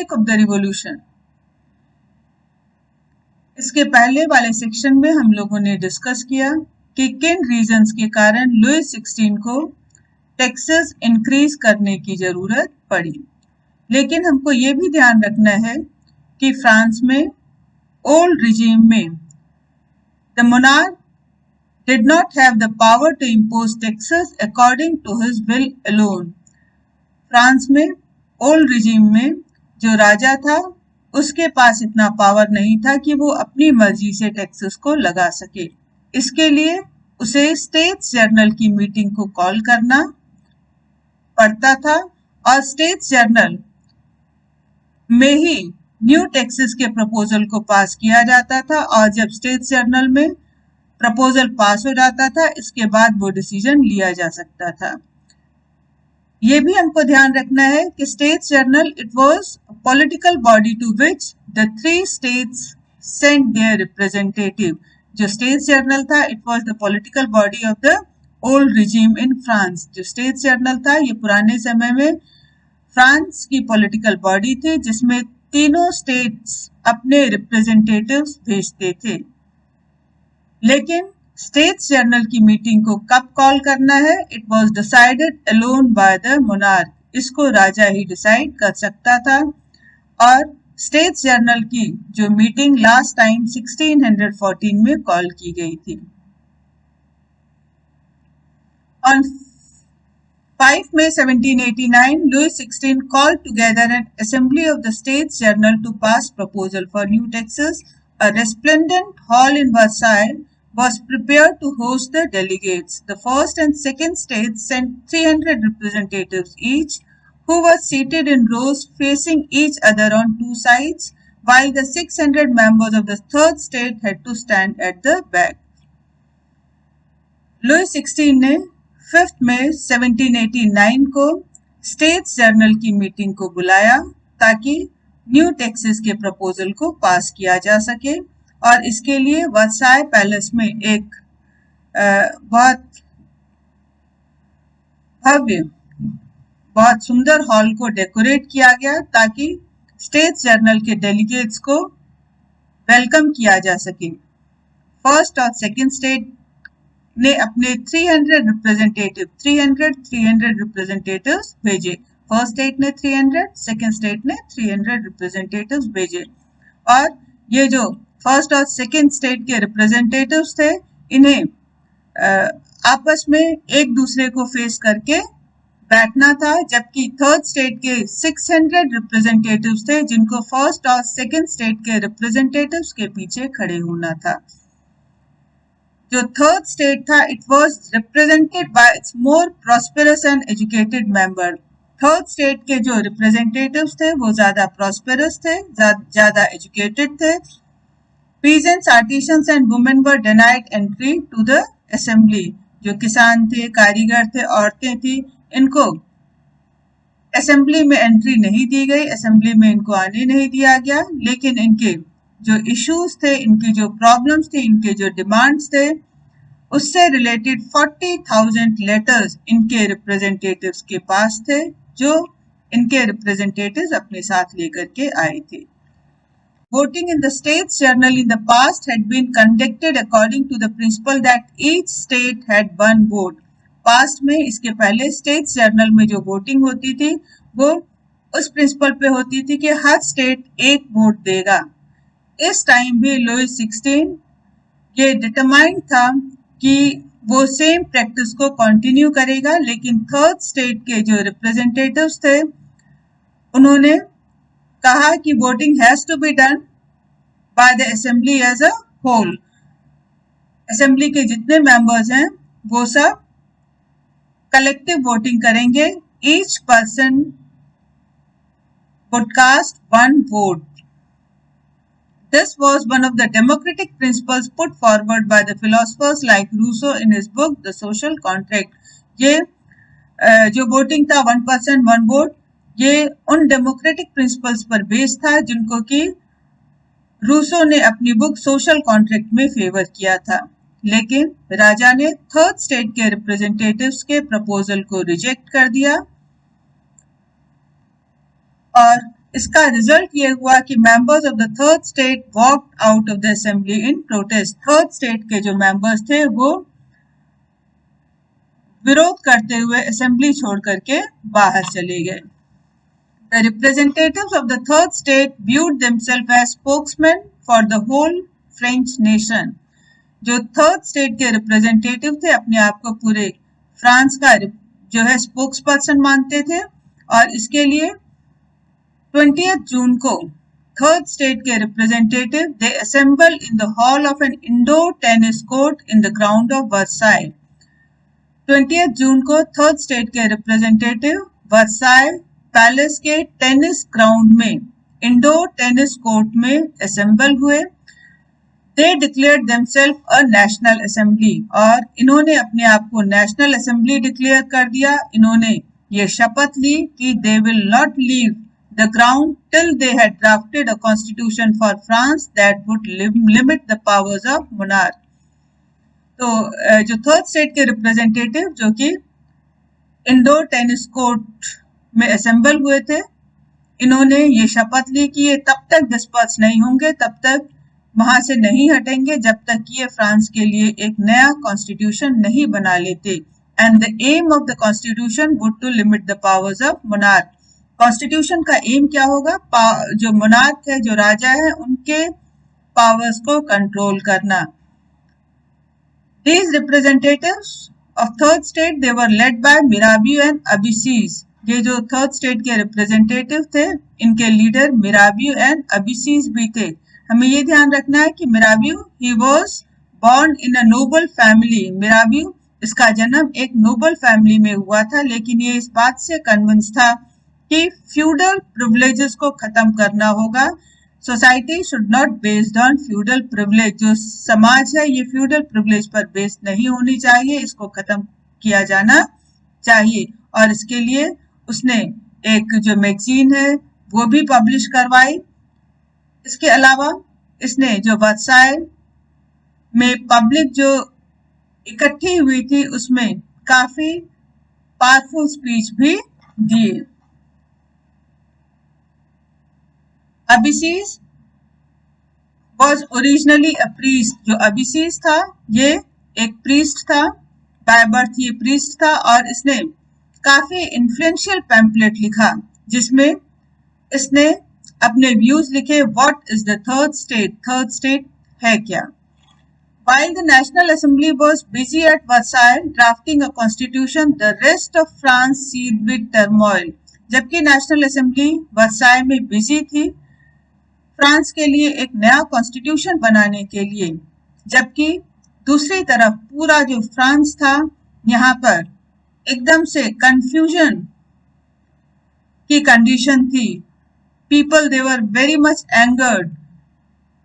sake of the revolution. इसके पहले वाले सेक्शन में हम लोगों ने डिस्कस किया कि किन रीजंस के कारण लुईस 16 को टैक्सेस इंक्रीज करने की जरूरत पड़ी। लेकिन हमको ये भी ध्यान रखना है कि फ्रांस में ओल्ड रिजीम में the monarch did not have the power to impose taxes according to his will alone. France में ओल्ड रिजीम में जो राजा था उसके पास इतना पावर नहीं था कि वो अपनी मर्जी से टैक्सेस को लगा सके। इसके लिए उसे स्टेट्स जर्नल की मीटिंग को कॉल करना पड़ता था और स्टेट्स जर्नल में ही न्यू टैक्सेस के प्रपोजल को पास किया जाता था और जब स्टेट्स जर्नल में प्रपोजल पास हो जाता था इसके बाद वो डिसीजन लिया जा सकता था। ये भी हमको ध्यान रखना है कि states general it was a political body to which the 3 states sent their representative. जो स्टेट्स जर्नल था it was the political body of the old regime in France. जो स्टेट्स जर्नल था ये पुराने समय में फ्रांस की पॉलिटिकल बॉडी थी जिसमें तीनों स्टेट्स अपने रिप्रेजेंटेटिव्स भेजते थे। लेकिन स्टेट्स जर्नल की मीटिंग को कब कॉल करना है it was decided alone by the monarch. इसको राजा ही डिसाइड कर सकता था और स्टेट्स जर्नल की जो मीटिंग लास्ट टाइम 1614 में कॉल की गई थी। On 5 May 1789 Louis XVI called together an assembly of the States Journal to pass proposal for new taxes. A resplendent hall in Versailles was prepared to host the delegates. The first and second states sent 300 representatives each, who were seated in rows facing each other on 2 sides, while the 600 members of the third state had to stand at the back. Louis XVI ने 5 May 1789 को states journal की meeting को बुलाया ताकि new taxes के proposal को पास किया जा सके और इसके लिए वर्साय पैलेस में एक बहुत भव्य बहुत सुंदर हॉल को डेकोरेट किया गया ताकि स्टेट्स जर्नल के डेलीगेट्स को वेलकम किया जा सके। फर्स्ट और सेकंड स्टेट ने अपने 300 रिप्रेजेंटेटिव्स भेजे। फर्स्ट स्टेट ने 300, सेकंड स्टेट ने 300 रिप्रेजेंटेटिव्स भेजे और ये जो फर्स्ट और सेकंड स्टेट के रिप्रेजेंटेटिव्स थे इन्हें आपस में एक दूसरे को फेस करके बैठना था, जबकि थर्ड स्टेट के 600 रिप्रेजेंटेटिव्स थे जिनको फर्स्ट और सेकंड स्टेट के रिप्रेजेंटेटिव्स के पीछे खड़े होना था। जो थर्ड स्टेट था it was represented by it's more prosperous and educated member. Third state के जो रिप्रेजेंटेटिव्स थे वो ज्यादा प्रॉस्पेरस थे, ज्यादा एजुकेटेड थे। Peasants, artisans and women were denied entry to the assembly. जो किसान थे, कारीगर थे, औरतें थी, इनको असेंबली में एंट्री नहीं दी गई, असेंबली में इनको आने नहीं दिया गया। लेकिन इनके जो इश्यूज थे, इनकी जो प्रॉब्लम्स थे, इनके जो डिमांड्स थे, उससे रिलेटेड 40,000 लेटर्स इनके रिप्रेजेंटेटिव्स के पास थे जो इनके रिप्रेजेंटेटिव्स अपने साथ लेकर के आए थे। Voting in the States Journal in the past had been conducted according to the principle that each state had one vote. Past में इसके पहले States Journal में जो वोटिंग होती थी वो उस प्रिंसिपल पे होती थी कि हर स्टेट एक वोट देगा। इस टाइम भी लुईस 16 ये डिटरमाइंड था कि वो सेम प्रैक्टिस को कंटिन्यू करेगा, लेकिन थर्ड स्टेट के जो रिप्रेजेंटेटिव्स थे उन्होंने कहा कि voting has to be done by the assembly as a whole. Assembly के जितने मेंबर्स हैं वो सब कलेक्टिव वोटिंग करेंगे। Each person would cast one vote. This was one of the democratic principles put forward by the philosophers like Rousseau in his book The Social Contract. ये जो voting था 1 person 1 vote, ये उन democratic principles पर based था जिनको कि Rousseau ने अपनी बुक सोशल कॉन्ट्रैक्ट में फेवर किया था। लेकिन राजा ने थर्ड स्टेट के रिप्रेजेंटेटिव्स के प्रपोजल को रिजेक्ट कर दिया और इसका रिजल्ट ये हुआ कि members of the third state walked out of the assembly in protest. Third state के जो मेंबर्स थे वो विरोध करते हुए असेंबली छोड़ करके बाहर चले गए। The representatives of the third state viewed themselves as spokesmen for the whole French nation. जो थर्ड स्टेट के रिप्रेजेंटेटिव थे अपने आप को पूरे फ्रांस का जो है स्पोक्स पर्सन मानते थे, और इसके लिए 20 जून को थर्ड स्टेट के representative they assemble in the hall of an indoor tennis court in the ground of Versailles. 20 जून को थर्ड स्टेट के रिप्रेजेंटेटिव वर्साई पैलेस के टेनिस ग्राउंड में इंडोर टेनिस कोर्ट में असेंबल हुए। They declared themselves a national assembly, और इन्होंने अपने आप को नेशनल असेंबली डिक्लेयर कर दिया। इन्होंने ये शपथ ली कि they will not leave the ground till they had drafted a constitution for France that would limit the powers of monarch. तो जो थर्ड स्टेट के रिप्रेजेंटेटिव जो कि इंडोर टेनिस कोर्ट में असेंबल हुए थे, इन्होंने ये शपथ ली कि ये तब तक डिस्पर्स नहीं होंगे, तब तक वहां से नहीं हटेंगे जब तक कि ये फ्रांस के लिए एक नया कॉन्स्टिट्यूशन नहीं बना लेते। And the aim of the constitution would to limit the powers of monarch. Constitution का एम क्या होगा? जो मोनार्क है, जो राजा है, उनके पावर्स को कंट्रोल करना। These representatives of third state they were led by Mirabeau and Abysses। ये जो थर्ड स्टेट के रिप्रेजेंटेटिव थे, इनके लीडर मिराबियो एंड अबिसीज भी थे। हमें ये ध्यान रखना है कि Mirabeau he was born in a noble family। Mirabeau, इसका जन्म एक नोबल फैमिली में हुआ था, लेकिन ये इस बात से कन्विंस था कि फ्यूडल प्रिविलेजेस को खत्म करना होगा। Society should not based on feudal privilege. जो समाज है ये फ्यूडल प्रिविलेज पर बेस्ड नहीं होनी चाहिए, इसको खत्म किया जाना चाहिए। और इसके लिए उसने एक जो मैगजीन है वो भी पब्लिश करवाई। इसके अलावा इसने जो वर्साई में पब्लिक जो इकट्ठी हुई थी उसमें काफी पावरफुल स्पीच भी दिए। अबिसीज was originally a priest। जो अबिसीज था ये एक प्रीस्ट था, बाय बर्थ ये प्रीस्ट था, और इसने काफी इन्फ्लुएंशियल पैम्पलेट लिखा जिसमें इसने अपने व्यूज लिखे। What is the third state? Third state है क्या? While the National Assembly was busy at Versailles drafting a constitution, the rest of France seethed with turmoil। जबकि नेशनल असेंबली वर्साई में busy थी फ्रांस के लिए एक नया कॉन्स्टिट्यूशन बनाने के लिए, जबकि दूसरी तरफ पूरा जो फ्रांस था यहाँ पर एकदम से कंफ्यूजन की कंडीशन थी। People they were very much angered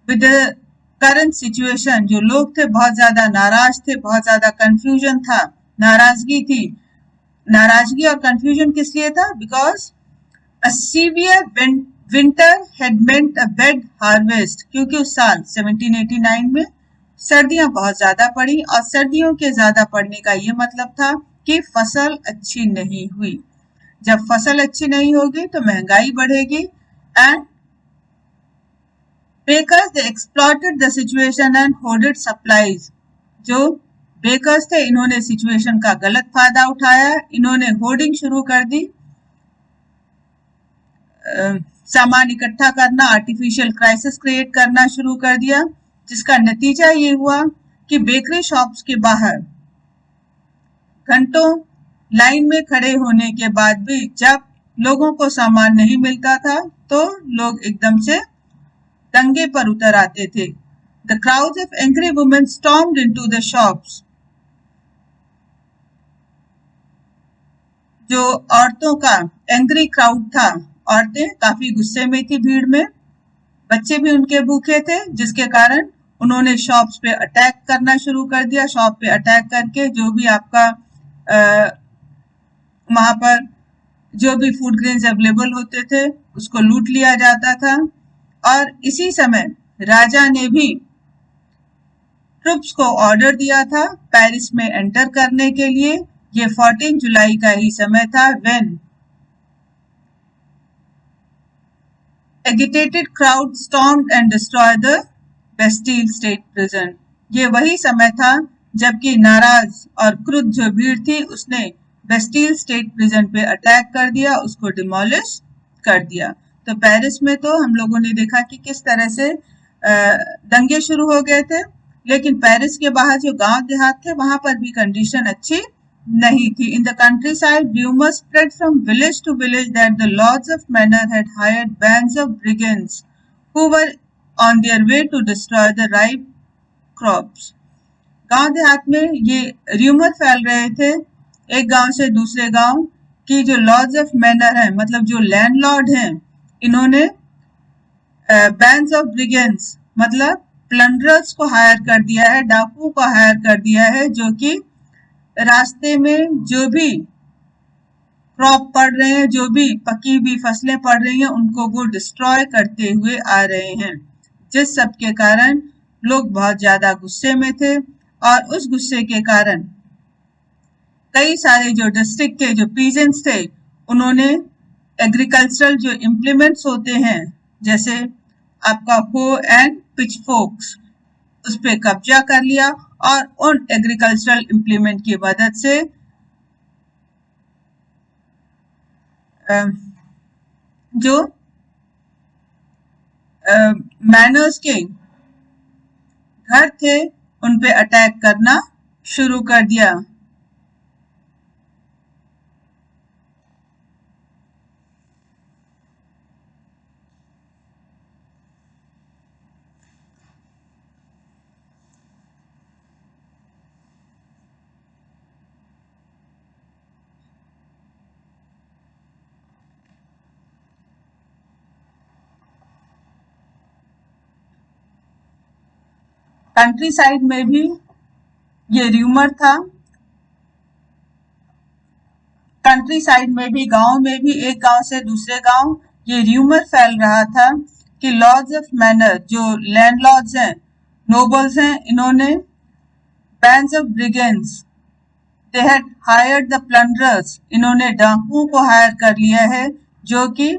with the current situation. जो लोग थे बहुत ज्यादा नाराज थे, बहुत ज्यादा कंफ्यूजन था, नाराजगी थी। नाराजगी और कंफ्यूजन किस लिए था? Because a severe winter had meant a bad harvest. क्योंकि उस साल 1789 में सर्दियां बहुत ज्यादा पड़ी, और सर्दियों के ज्यादा पड़ने का ये मतलब था कि फसल अच्छी नहीं हुई। जब फसल अच्छी नहीं होगी तो महंगाई बढ़ेगी। And bakers they exploited the situation and hoarded supplies. जो बेकर्स थे इन्होंने सिचुएशन का गलत फायदा उठाया, इन्होंने होर्डिंग शुरू कर दी, सामान इकट्ठा करना, आर्टिफिशियल क्राइसिस क्रिएट करना शुरू कर दिया, जिसका नतीजा ये हुआ कि बेकरी शॉप्स के बाहर घंटों लाइन में खड़े होने के बाद भी जब लोगों को सामान नहीं मिलता था तो लोग एकदम से दंगे पर उतर आते थे। The crowds of angry women stormed into the shops। जो औरतों का एंग्री क्राउड था, औरतें काफी गुस्से में थी भीड़ में, बच्चे भी उनके भूखे थे, जिसके कारण उन्होंने शॉप्स पे अटैक करना शुरू कर दिया। शॉप पे अटैक करके जो भी आपका वहां पर जो भी फूड ग्रेन्स अवेलेबल होते थे उसको लूट लिया जाता था। और इसी समय राजा ने भी ट्रुप्स को ऑर्डर दिया था पेरिस में एंटर करने के लिए। ये 14 जुलाई का ही समय था when agitated crowd stormed and destroy the Bastille state prison. ये वही समय था जबकि नाराज और क्रुद्ध जो भीड़ थी उसने बेस्टील स्टेट प्रिजन पे अटैक कर दिया, उसको डिमोलिश कर दिया। तो पेरिस में तो हम लोगों ने देखा कि किस तरह से दंगे शुरू हो गए थे, लेकिन पेरिस के बाहर जो गांव देहात थे वहां पर भी कंडीशन अच्छी नहीं थी। In the country side rumors spread from village to village that the lords of manor had hired bands of brigands who were on their way to destroy the ripe crops। गांव देहात में ये rumour फैल रहे थे एक गांव से दूसरे गांव कि जो लॉर्ड्स ऑफ मैनर हैं, मतलब जो लैंडलॉर्ड हैं, इन्होंने बैंड्स ऑफ ब्रिगेंड्स मतलब प्लंडरर्स को हायर कर दिया है, डाकू को हायर कर दिया है, जो कि रास्ते में जो भी क्रॉप पड़ रहे हैं, जो भी पकी हुई फसलें पड़ रही हैं, उनको वो डिस्ट्रॉय करते हुए आ रहे हैं, जिस सब के कारण लोग बहुत ज्यादा गुस्से में थे। और उस गुस्से के कारण कई सारे जो डिस्ट्रिक्ट के जो पीजेंट्स थे उन्होंने एग्रीकल्चरल जो इम्प्लीमेंट्स होते हैं जैसे आपका हो एंड पिचफोर्क्स, उस पे कब्जा कर लिया और उन एग्रीकल्चरल इम्प्लीमेंट की मदद से जो मैनर्स के घर थे उन पे अटैक करना शुरू कर दिया। कंट्री साइड में भी ये र्यूमर था, कंट्री साइड में भी, गांव में भी, एक गांव से दूसरे गांव ये र्यूमर फैल रहा था कि लॉर्ड्स ऑफ मैनर जो लैंडलॉर्ड्स हैं, नोबल्स हैं, इन्होंने bands of brigands, they had hired the plunderers, इन्होंने डाकुओं को हायर कर लिया है जो कि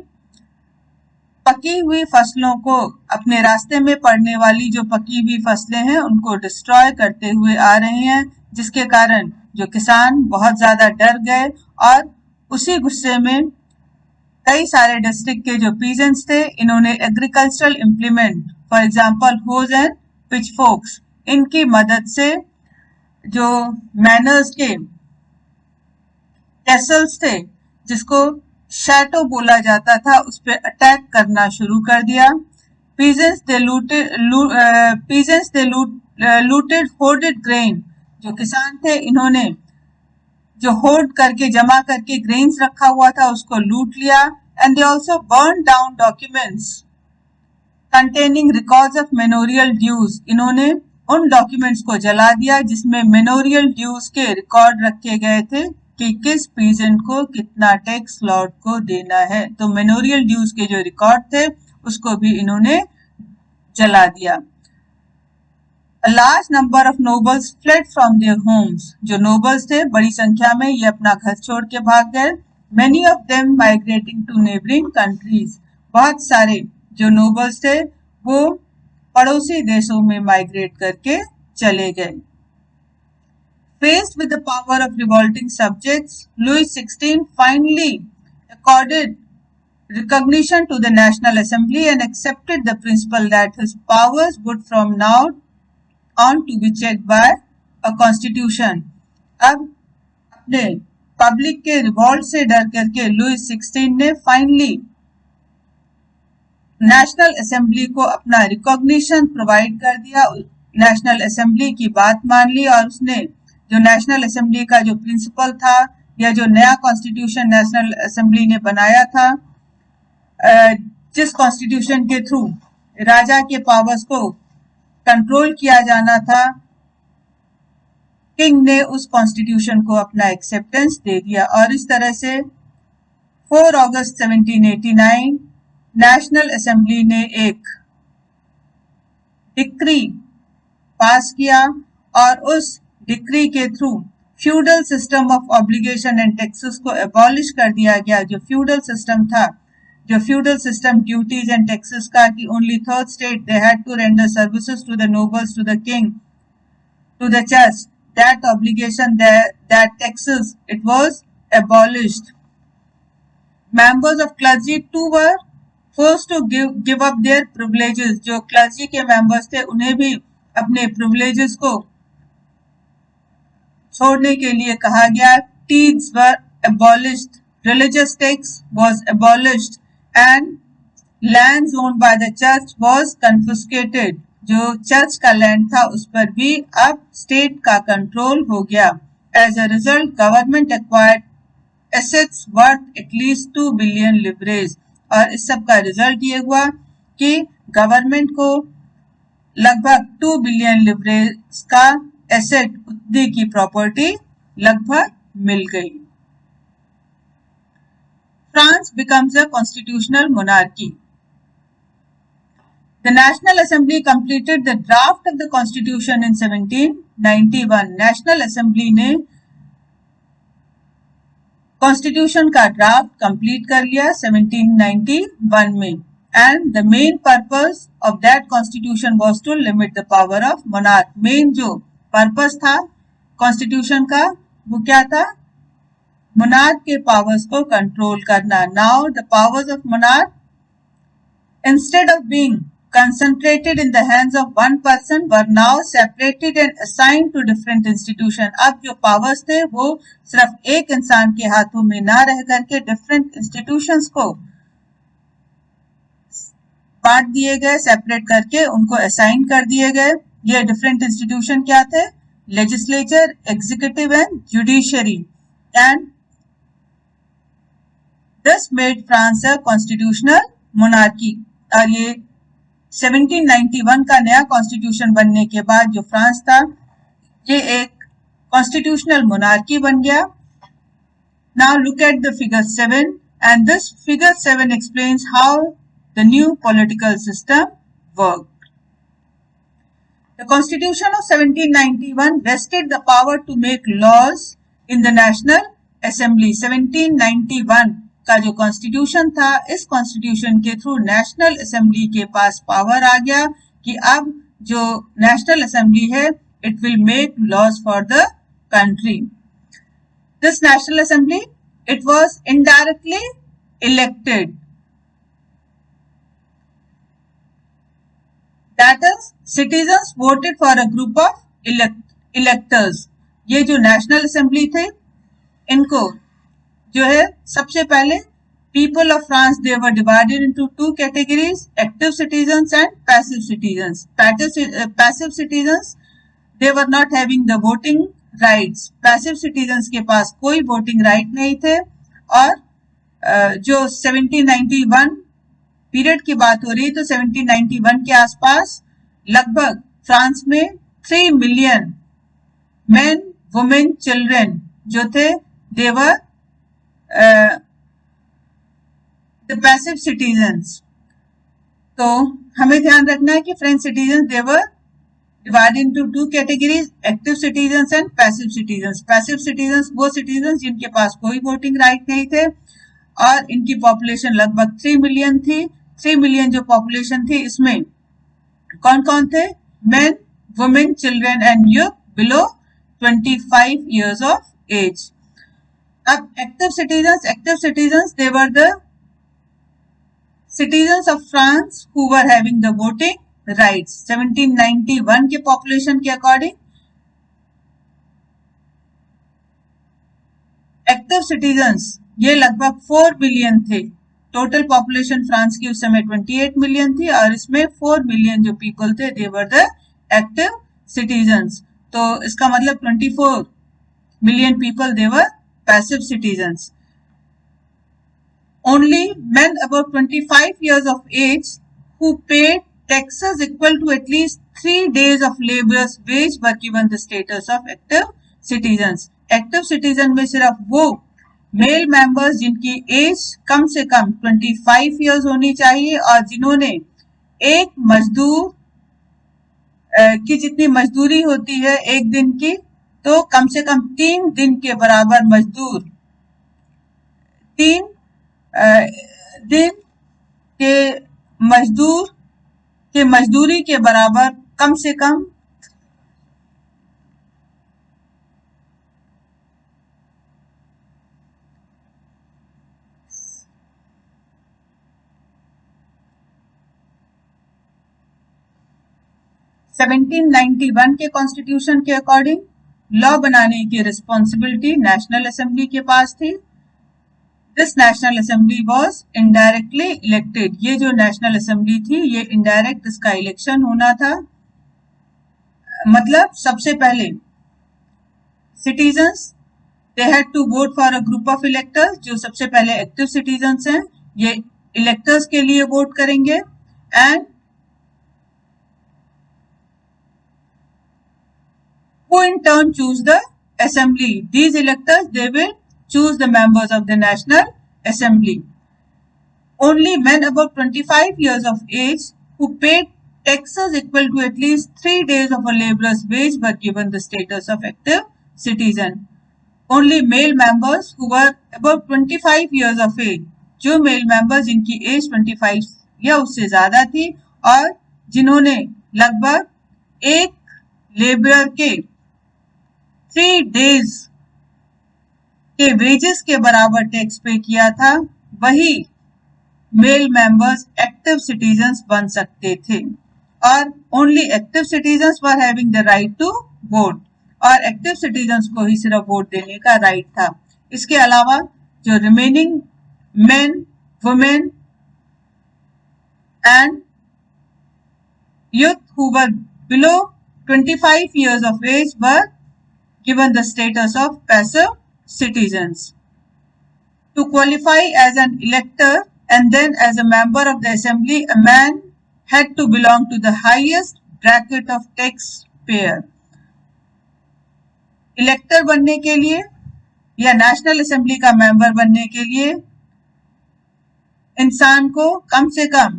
पकी हुई फसलों को, अपने रास्ते में पड़ने वाली जो पकी हुई फसलें हैं उनको डिस्ट्रॉय करते हुए आ रहे हैं, जिसके कारण जो किसान बहुत ज्यादा डर गए और उसी गुस्से में कई सारे डिस्ट्रिक्ट के जो पीजेंट्स थे इन्होंने agricultural implement, for example hoes and pitchforks, इनकी मदद से जो मैनर्स के कैसल्स थे जिसको शैटो बोला जाता था, उस पे अटैक करना शुरू कर दिया। पीजेंट्स दे लूटेड होर्डेड ग्रेन, जो किसान थे इन्होंने जो होर्ड करके जमा करके ग्रेन्स रखा हुआ था उसको लूट लिया। And they also burn down documents containing records of memorial dues, इन्होंने उन डॉक्यूमेंट्स को जला दिया जिसमें मेमोरियल ड्यूज के रिकॉर्ड रखे गए थे कि किस पीजेंट को कितना टैक्स लॉर्ड को देना है। तो मेमोरियल ड्यूज के जो रिकॉर्ड थे उसको भी इन्होंने जला दिया। A large number of nobles fled from their homes, जो nobles थे बड़ी संख्या में ये अपना घर छोड़ के भाग गए। Many of them migrating to neighboring countries, बहुत सारे जो nobles थे वो पड़ोसी देशों में माइग्रेट करके चले गए। Faced with the power of revolting subjects, Louis XVI finally accorded recognition to the National Assembly and accepted the principle that his powers would from now on to be checked by a constitution। अब अपने public के revolt से डर करके Louis 16 ने finally national assembly को अपना recognition provide कर दिया, नेशनल असेंबली की बात मान ली और उसने जो नेशनल असेंबली का जो प्रिंसिपल था या जो नया कॉन्स्टिट्यूशन नेशनल असेंबली ने बनाया था, जिस कॉन्स्टिट्यूशन के थ्रू राजा के पावर्स को कंट्रोल किया जाना था, किंग ने उस कॉन्स्टिट्यूशन को अपना एक्सेप्टेंस दे दिया। और इस तरह से 4 अगस्त 1789 नेशनल असेंबली ने एक डिक्री पास किया और उस डिक्री के through feudal system of obligation and taxes को एबॉलिश कर दिया गया। जो फ्यूडल सिस्टम था जो feudal system duties and taxes का कि only third state they had to render services to the nobles, to the king, to the church, that obligation, that taxes, it was abolished. Members of clergy too were forced to give up their privileges. जो clergy के members थे उन्हें भी अपने privileges को छोड़ने के लिए कहा गया. Tithes were abolished, religious tax was abolished, and lands owned by the church was confiscated. जो चर्च का लैंड था उस पर भी अब स्टेट का कंट्रोल हो गया. As a result government acquired assets worth at least 2 billion livres. और इस सब का रिजल्ट ये हुआ कि गवर्नमेंट को लगभग 2 बिलियन लिवरेज का एसेट, उतनी की प्रॉपर्टी लगभग मिल गई. France becomes a constitutional monarchy. The National Assembly completed the draft of the Constitution in 1791. National Assembly ने Constitution का draft complete कर लिया 1791 में. And the main purpose of that Constitution was to limit the power of monarch. Main जो purpose था Constitution का वो क्या था? monarch के powers को control करना. Now the powers of monarch, instead of being concentrated in the hands of one person, were now separated and assigned to different institutions. अब जो powers थे वो सिर्फ एक इंसान के हाथों में ना रह करके different institutions को बांट दिए गए, सेपरेट करके उनको assign कर दिए गए. ये different institution क्या थे? Legislature, executive and judiciary. And this made France a constitutional monarchy. और ये 1791 का नया कॉन्स्टिट्यूशन बनने के बाद जो फ्रांस था ये एक कॉन्स्टिट्यूशनल मोनार्की बन गया. Now look at the figure 7 and this figure 7 explains how the new political system worked. The constitution of 1791 vested the power to make laws in the National Assembly. 1791 का जो constitution था, इस constitution के through national assembly के पास power आ गया कि अब जो नेशनल असेंबली है it will make laws for the country. This national assembly it was indirectly elected, that is citizens voted for a group of electors. ये जो नेशनल असेंबली थे इनको जो है सबसे पहले people of France, they were divided into two categories, active citizens and passive citizens. Passive citizens, they were not having the voting rights. Passive citizens के पास कोई voting right नहीं थे. और जो 1791 पीरियड की बात हो रही तो 1791 के आसपास लगभग फ्रांस में 3 मिलियन men, women, children जो थे they were the passive citizens. तो हमें ध्यान रखना है कि French citizen they were divided into two categories, active citizens and passive citizens. Passive citizens वो citizens जिनके पास कोई voting right नहीं थे और इनकी population लगभग 3 मिलियन थी. 3 मिलियन जो population थी इसमें कौन कौन थे? Men, women, children and youth below 25 years of age. अब active citizens they were the citizens of France who were having the voting rights. 1791 के population के according active citizens ये लगभग 4 बिलियन थे. टोटल पॉपुलेशन फ्रांस की उस समय 28 million थी और इसमें 4 मिलियन जो पीपल थे they were the active citizens. तो इसका मतलब 24 million people they were passive citizens. Only men above 25 years of age who paid taxes equal to at least 3 days of labor's wage were given the status of active citizens. Active citizen में सिर्फ वो male members जिनकी as कम से कम 25 years होनी चाहिए और जिन्होंने एक मजदूर की जितनी मजदूरी होती है एक दिन की तो कम से कम 3 दिन के बराबर मजदूर 3 दिन के मजदूर के मजदूरी के बराबर कम से कम 1791 के कॉन्स्टिट्यूशन के अकॉर्डिंग लॉ बनाने की रिस्पॉन्सिबिलिटी नेशनल असेंबली के पास थी। This national assembly was indirectly elected. ये जो नेशनल असेंबली थी ये इनडायरेक्ट इसका इलेक्शन होना था। मतलब सबसे पहले citizens they had to vote for a group of electors. जो सबसे पहले एक्टिव सिटीजन्स हैं ये इलेक्टर्स के लिए वोट करेंगे and who in turn choose the assembly. These electors, they will choose the members of the National Assembly. Only men above 25 years of age who paid taxes equal to at least 3 days of a laborer's wage were given the status of active citizen. Only male members who were above 25 years of age, जो male members जिनकी as 25 या उससे ज्यादा थी और जिन्होंने लगभग एक लेबरर के 3 डेज के वेजेस के बराबर टैक्स पे किया था, वही मेल मेंबर्स एक्टिव सिटीजन्स बन सकते थे और only active citizens were having the right to vote और एक्टिव सिटीजन्स को ही सिर्फ वोट देने का राइट था। इसके अलावा जो remaining men, women and youth who were below 25 years of age were given the status of passive citizens. To qualify as an elector and then as a member of the assembly, a man had to belong to the highest bracket of taxpayer. इलेक्टर बनने के लिए या national assembly का member बनने के लिए इंसान को कम से कम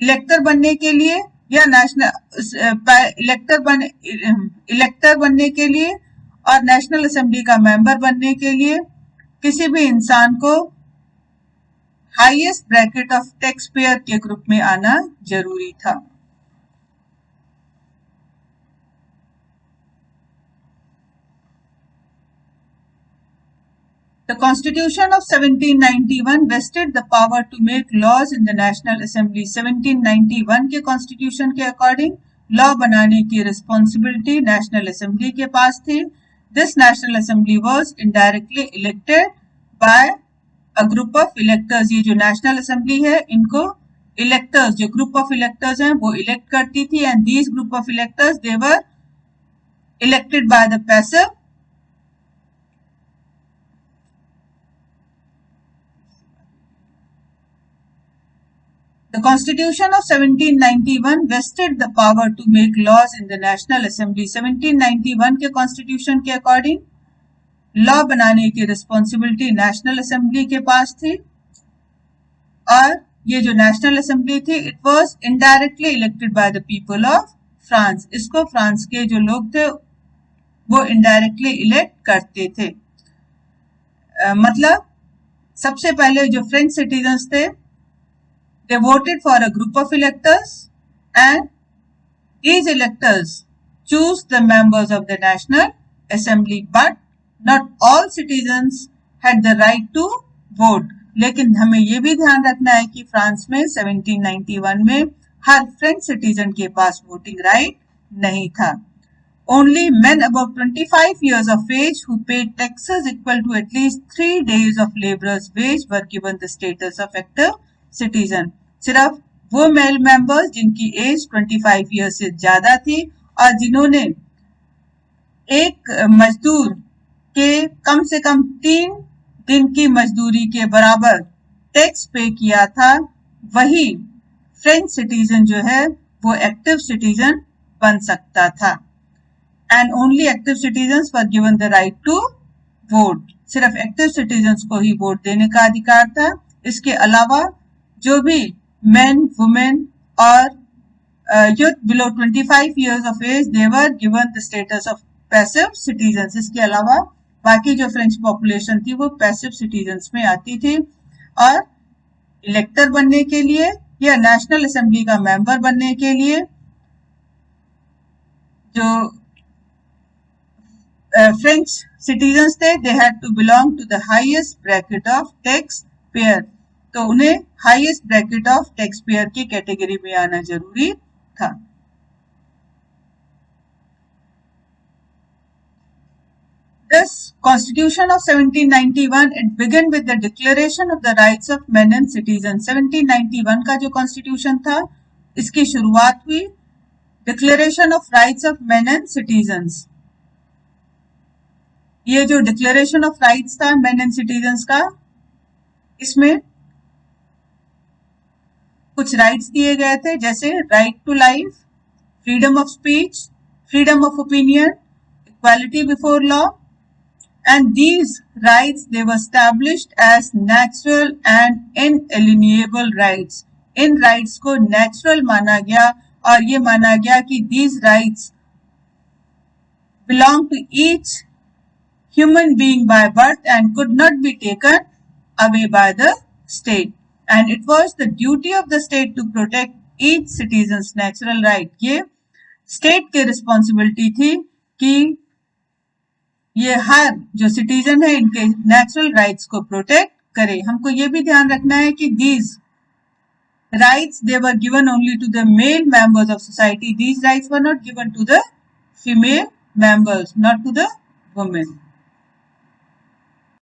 इलेक्टर बनने के लिए या इलेक्टर बनने के लिए और नेशनल असेंबली का मेंबर बनने के लिए किसी भी इंसान को highest bracket of tax pair के ग्रुप में आना जरूरी था। The Constitution of 1791 vested the power to make laws in the National Assembly. 1791 के Constitution के according law बनाने की responsibility National Assembly के पास थी। This National Assembly was indirectly elected by a group of electors. ये जो National Assembly है इनको electors, जो group of electors हैं वो elect करती थी and these group of electors they were elected by the passive The Constitution of 1791 vested the power to make laws in the National Assembly. 1791 के Constitution के according law बनाने की responsibility National Assembly के पास थी और ये जो National Assembly थी it was indirectly elected by the people of France. इसको फ्रांस के जो लोग थे वो indirectly elect करते थे। मतलब सबसे पहले जो फ्रेंच सिटीजन्स थे they voted for a group of electors and these electors choose the members of the National Assembly, but not all citizens had the right to vote. लेकिन हमें ये भी ध्यान रखना है कि फ्रांस में 1791 में हर फ्रेंच सिटीजन के पास वोटिंग राइट नहीं था। Only men above 25 years of age who paid taxes equal to at least 3 days of laborer's wage were given the status of active citizen. सिर्फ वो मेल मेंबर्स जिनकी as 25 year से ज्यादा थी और जिन्होंने एक मजदूर के कम से कम 3 दिन की मजदूरी के बराबर टैक्स पे किया था, वही फ्रेंच सिटीजन जो है वो एक्टिव सिटीजन बन सकता था। And only active citizens were given the right to vote. सिर्फ एक्टिव सिटीजन्स को ही वोट देने का अधिकार था। इसके अलावा जो भी men, women or youth below 25 years of age, they were given the status of passive citizens. इसके अलावा बाकी जो फ्रेंच पॉपुलेशन थी वो पैसिव सिटीजन्स में आती थी। और इलेक्टर बनने के लिए या नेशनल असेंबली का मेंबर बनने के लिए जो फ्रेंच सिटीजन्स थे, they had to belong to the highest bracket of tax payer, तो उन्हें highest bracket of tax payer की कैटेगरी में आना जरूरी था। This Constitution of 1791 it began with the Declaration of the Rights of Men and Citizens। 1791 का जो constitution था इसकी शुरुआत हुई declaration of rights of men and citizens. ये जो डिक्लेरेशन ऑफ राइट्स था मेन एंड सिटीजन्स का, इसमें कुछ राइट्स दिए गए थे, जैसे right to life, freedom of speech, freedom of opinion, equality before law, and these rights they were established as natural and inalienable rights। In rights को natural माना गया और ये माना गया कि these rights belong to each human being by birth and could not be taken away by the state, and it was the duty of the state to protect each citizen's natural right। ये state की responsibility थी कि ये हर जो citizen है इनके natural rights को protect करे। हमको ये भी ध्यान रखना है कि these rights they were given only to the male members of society, these rights were not given to the female members, not to the women.